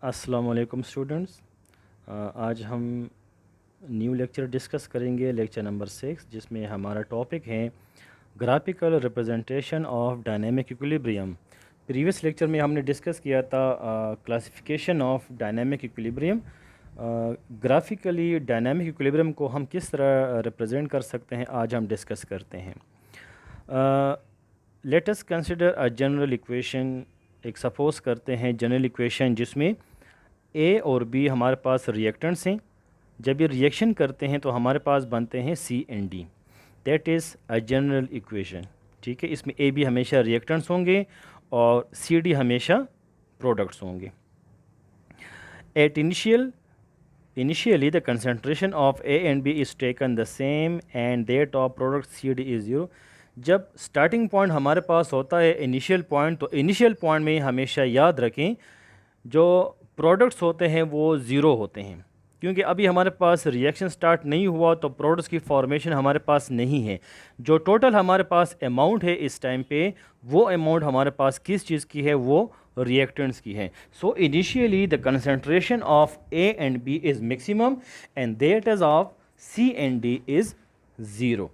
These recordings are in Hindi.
अस्सलाम वालेकुम स्टूडेंट्स। आज हम न्यू लेक्चर डिस्कस करेंगे, लेक्चर नंबर 6, जिसमें हमारा टॉपिक है graphical representation of dynamic equilibrium. Previous lecture में हमने डिस्कस किया था classification of dynamic equilibrium. Graphically dynamic equilibrium को हम किस तरह रिप्रेजेंट कर सकते हैं, आज हम डिस्कस करते हैं। Let us consider a general equation. एक सपोज़ करते हैं जनरल इक्वेशन जिसमें ए और बी हमारे पास रिएक्टेंट्स हैं। जब ये रिएक्शन करते हैं तो हमारे पास बनते हैं C and D. That is a general equation. ठीक है, इसमें ए बी हमेशा रिएक्टेंट्स होंगे और सी डी हमेशा प्रोडक्ट्स होंगे। At initially the concentration of A and B is taken the same and that of product C D is zero. जब स्टार्टिंग पॉइंट हमारे पास होता है इनिशियल पॉइंट, तो इनिशियल पॉइंट में हमेशा याद रखें जो प्रोडक्ट्स होते हैं वो ज़ीरो होते हैं, क्योंकि अभी हमारे पास रिएक्शन स्टार्ट नहीं हुआ तो प्रोडक्ट्स की फॉर्मेशन हमारे पास नहीं है। जो टोटल हमारे पास अमाउंट है इस टाइम पे, वो अमाउंट हमारे पास किस चीज़ की है, वो रिएक्टेंट्स की है। So initially the concentration of A and B is maximum and that is of C and D is zero.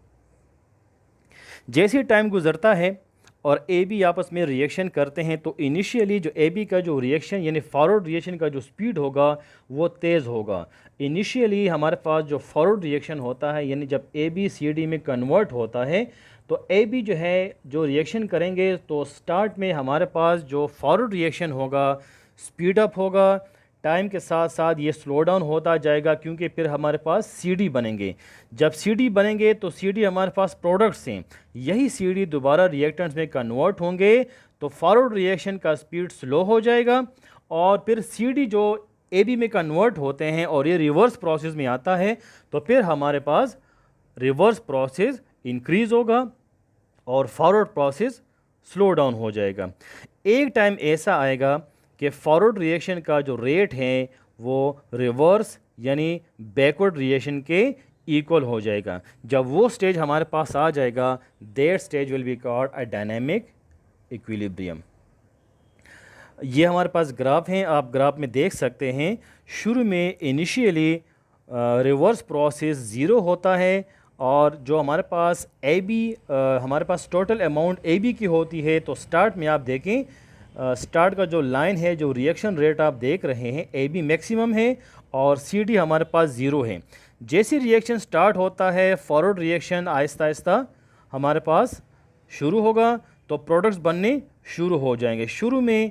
जैसे टाइम गुजरता है और ए बी आपस में रिएक्शन करते हैं तो इनिशियली जो ए बी का जो रिएक्शन यानी फॉरवर्ड रिएक्शन का जो स्पीड होगा वो तेज़ होगा। इनिशियली हमारे पास जो फॉरवर्ड रिएक्शन होता है, यानी जब ए बी सी डी में कन्वर्ट होता है तो ए बी जो है जो रिएक्शन करेंगे तो स्टार्ट में हमारे पास जो फॉरवर्ड रिएक्शन होगा स्पीड अप होगा। टाइम के साथ साथ ये स्लो डाउन होता जाएगा, क्योंकि फिर हमारे पास सी डी बनेंगे। जब सी डी बनेंगे तो सी डी हमारे पास प्रोडक्ट्स हैं, यही सी डी दोबारा रिएक्टेंट्स में कन्वर्ट होंगे तो फॉरवर्ड रिएक्शन का स्पीड स्लो हो जाएगा और फिर सी डी जो ए बी में कन्वर्ट होते हैं और ये रिवर्स प्रोसेस में आता है तो फिर हमारे पास रिवर्स प्रोसेस इंक्रीज़ होगा और फॉरवर्ड प्रोसेस स्लो डाउन हो जाएगा। एक टाइम ऐसा आएगा कि फॉरवर्ड रिएक्शन का जो रेट है वो रिवर्स यानी बैकवर्ड रिएक्शन के इक्वल हो जाएगा। जब वो स्टेज हमारे पास आ जाएगा, that stage will be called a dynamic equilibrium. ये हमारे पास ग्राफ हैं, आप ग्राफ में देख सकते हैं। शुरू में इनिशियली रिवर्स प्रोसेस ज़ीरो होता है और जो हमारे पास ए बी हमारे पास टोटल अमाउंट ए बी की होती है, तो स्टार्ट में आप देखें स्टार्ट का जो लाइन है, जो रिएक्शन रेट आप देख रहे हैं, ए बी मैक्सिमम है और सी डी हमारे पास ज़ीरो है। जैसे रिएक्शन स्टार्ट होता है फॉरवर्ड रिएक्शन आहिस्ता आहिस्ता हमारे पास शुरू होगा तो प्रोडक्ट्स बनने शुरू हो जाएंगे। शुरू में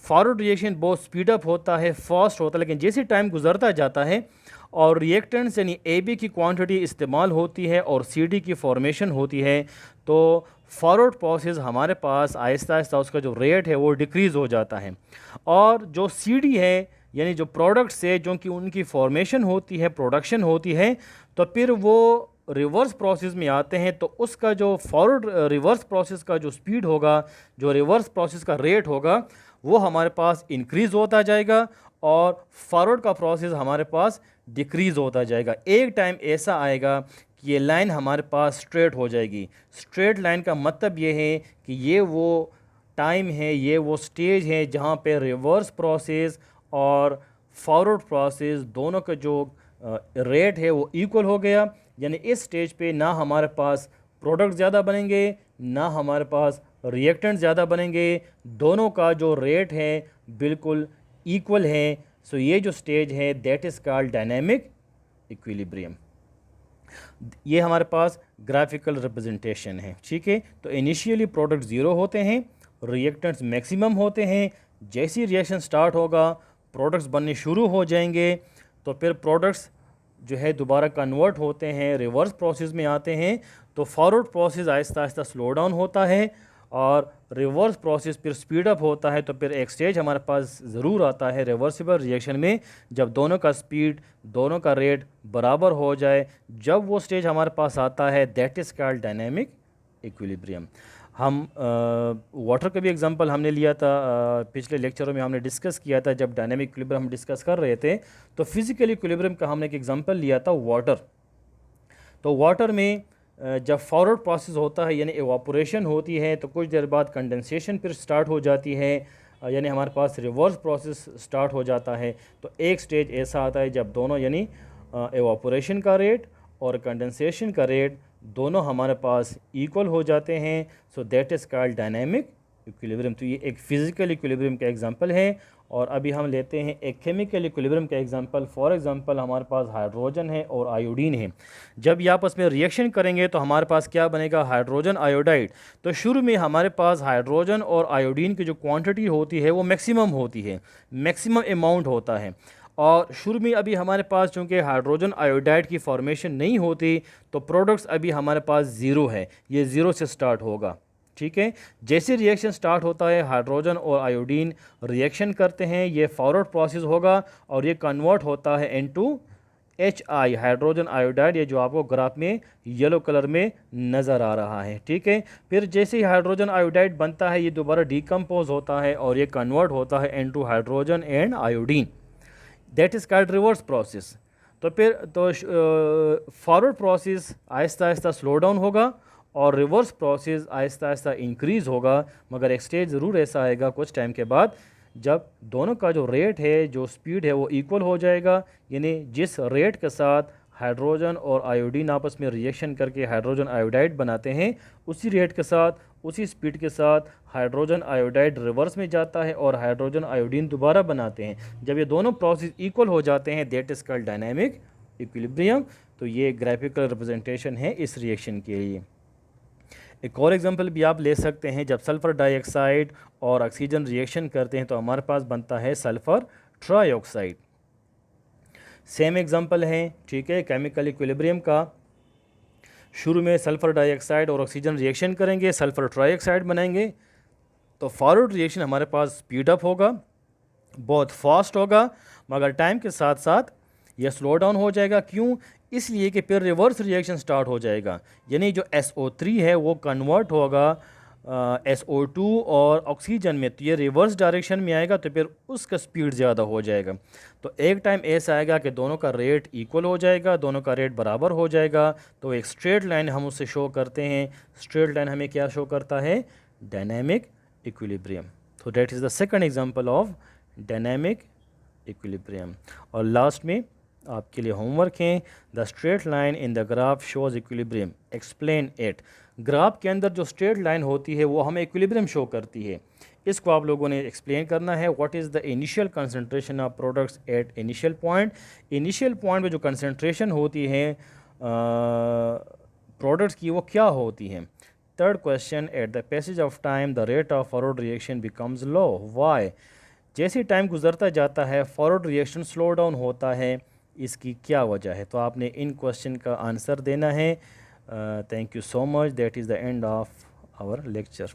फॉरवर्ड रिएक्शन बहुत स्पीड अप होता है, फास्ट होता है, लेकिन जैसे टाइम गुजरता जाता है और रिएक्टेंट्स यानी ए बी की क्वांटिटी इस्तेमाल होती है और सी डी की फॉर्मेशन होती है तो फॉरवर्ड प्रोसेस हमारे पास आहिस्ता आहिस्ता उसका जो रेट है वो डिक्रीज़ हो जाता है और जो सी डी है यानी जो प्रोडक्ट्स है जो कि उनकी फॉर्मेशन होती है, प्रोडक्शन होती है, तो फिर वो रिवर्स प्रोसेस में आते हैं तो उसका जो फॉरवर्ड रिवर्स प्रोसेस का जो स्पीड होगा, जो रिवर्स प्रोसेस का रेट होगा, वो हमारे पास इंक्रीज़ होता जाएगा और फॉरवर्ड का प्रोसेस हमारे पास डिक्रीज़ होता जाएगा। एक टाइम ऐसा आएगा कि ये लाइन हमारे पास स्ट्रेट हो जाएगी। स्ट्रेट लाइन का मतलब ये है कि ये वो टाइम है, ये वो स्टेज है जहाँ पे रिवर्स प्रोसेस और फॉरवर्ड प्रोसेस दोनों का जो रेट है वो इक्वल हो गया। यानी इस स्टेज पे ना हमारे पास प्रोडक्ट ज़्यादा बनेंगे ना हमारे पास रिएक्टेंट ज़्यादा बनेंगे, दोनों का जो रेट है बिल्कुल इक्वल है। सो ये जो स्टेज है that is called dynamic equilibrium. ये हमारे पास ग्राफिकल रिप्रेजेंटेशन है। ठीक है, तो इनिशियली प्रोडक्ट ज़ीरो होते हैं, रिएक्टेंट्स मैक्सिमम होते हैं। जैसी रिएक्शन स्टार्ट होगा प्रोडक्ट्स बनने शुरू हो जाएंगे तो फिर प्रोडक्ट्स जो है दोबारा कन्वर्ट होते हैं, रिवर्स प्रोसेस में आते हैं तो forward process Aahista Aahista slow down होता है और रिवर्स प्रोसेस फिर स्पीड अप होता है। तो फिर एक स्टेज हमारे पास ज़रूर आता है रिवर्सिबल रिएक्शन में, जब दोनों का स्पीड, दोनों का रेट बराबर हो जाए, जब वो स्टेज हमारे पास आता है that is called dynamic equilibrium. हम वाटर का भी एग्जांपल हमने लिया था, पिछले लेक्चरों में हमने डिस्कस किया था। जब डायनेमिक इक्विलिब्रियम हम डिस्कस कर रहे थे तो फिज़िकल इक्विलिब्रियम का हमने एक एग्जांपल लिया था वाटर। तो वाटर में जब फॉरवर्ड प्रोसेस होता है यानी एवापोरेशन होती है तो कुछ देर बाद कंडेंसेशन फिर स्टार्ट हो जाती है यानी हमारे पास रिवर्स प्रोसेस स्टार्ट हो जाता है। तो एक स्टेज ऐसा आता है जब दोनों यानी एवापोरेशन का रेट और कंडेंसेशन का रेट दोनों हमारे पास इक्वल हो जाते हैं। So that is called dynamic equilibrium. तो ये एक फ़िज़िकल इक्विलिब्रियम का एग्जांपल है। और अभी हम लेते हैं एक केमिकल इक्विलिब्रियम का एग्जांपल। फॉर एग्जांपल हमारे पास हाइड्रोजन है और आयोडीन है। जब ये आपस में रिएक्शन करेंगे तो हमारे पास क्या बनेगा, हाइड्रोजन आयोडाइड। तो शुरू में हमारे पास हाइड्रोजन और आयोडीन की जो क्वांटिटी होती है वो मैक्सिमम होती है, मैक्सिमम अमाउंट होता है। और शुरू में अभी हमारे पास चूँकि हाइड्रोजन आयोडाइड की फॉर्मेशन नहीं होती तो प्रोडक्ट्स अभी हमारे पास ज़ीरो है, ये ज़ीरो से स्टार्ट होगा। ठीक है, जैसे रिएक्शन स्टार्ट होता है हाइड्रोजन और आयोडीन रिएक्शन करते हैं, ये फॉरवर्ड प्रोसेस होगा और ये कन्वर्ट होता है इनटू HI, हाइड्रोजन आयोडाइड, ये जो आपको ग्राफ में येलो कलर में नज़र आ रहा है। ठीक है, फिर जैसे ही हाइड्रोजन आयोडाइड बनता है ये दोबारा डिकम्पोज होता है और ये कन्वर्ट होता है into hydrogen and iodine, that is called reverse process. तो फिर तो forward process Aahista Aahista slow down होगा और reverse process Aahista Aahista increase होगा, मगर एक स्टेज ज़रूर ऐसा आएगा कुछ टाइम के बाद जब दोनों का जो रेट है, जो स्पीड है वो इक्वल हो जाएगा। यानी जिस रेट के साथ हाइड्रोजन और आयोडीन आपस में रिएक्शन करके हाइड्रोजन आयोडाइड बनाते हैं, उसी रेट के साथ, उसी स्पीड के साथ हाइड्रोजन आयोडाइड रिवर्स में जाता है और हाइड्रोजन आयोडीन दोबारा बनाते हैं। जब ये दोनों प्रोसेस इक्वल हो जाते हैं that is called dynamic equilibrium. तो ये ग्राफिकल रिप्रेजेंटेशन है इस रिएक्शन के लिए। एक और एग्जांपल भी आप ले सकते हैं, जब सल्फ़र डाइऑक्साइड और ऑक्सीजन रिएक्शन करते हैं तो हमारे पास बनता है सल्फ़र ट्राइऑक्साइड। सेम एग्जांपल है, ठीक है, केमिकल इक्विलिब्रियम का। शुरू में सल्फ़र डाइऑक्साइड और ऑक्सीजन रिएक्शन करेंगे, सल्फ़र ट्राइऑक्साइड बनाएंगे, तो फॉरवर्ड रिएक्शन हमारे पास स्पीड अप होगा, बहुत फास्ट होगा, मगर टाइम के साथ साथ यह स्लो डाउन हो जाएगा। क्यों? इसलिए कि फिर रिवर्स रिएक्शन स्टार्ट हो जाएगा, यानी जो SO3 है वो कन्वर्ट होगा SO2 और ऑक्सीजन में, तो ये रिवर्स डायरेक्शन में आएगा, तो फिर उसका स्पीड ज़्यादा हो जाएगा। तो एक टाइम ऐसा आएगा कि दोनों का रेट इक्वल हो जाएगा, दोनों का रेट बराबर हो जाएगा। तो एक स्ट्रेट लाइन हम उससे शो करते हैं। स्ट्रेट लाइन हमें क्या शो करता है? Dynamic equilibrium. तो that is the second example of dynamic equilibrium. और लास्ट में आपके लिए होमवर्क है, the straight line in the graph shows equilibrium, explain it. Graph के अंदर जो स्ट्रेट लाइन होती है वो हमें इक्विलिब्रियम शो करती है, इसको आप लोगों ने एक्सप्लेन करना है। What is the initial concentration of products at initial point. Initial point पे जो कंसंट्रेशन होती है प्रोडक्ट्स की वो क्या होती हैं। Third question, at the passage of time the rate of forward reaction becomes low, why. जैसे टाइम गुजरता जाता है फॉरवर्ड रिएक्शन स्लो डाउन होता है, इसकी क्या वजह है? तो आपने इन क्वेश्चन का आंसर देना है। Thank you so much, that is the end of our lecture.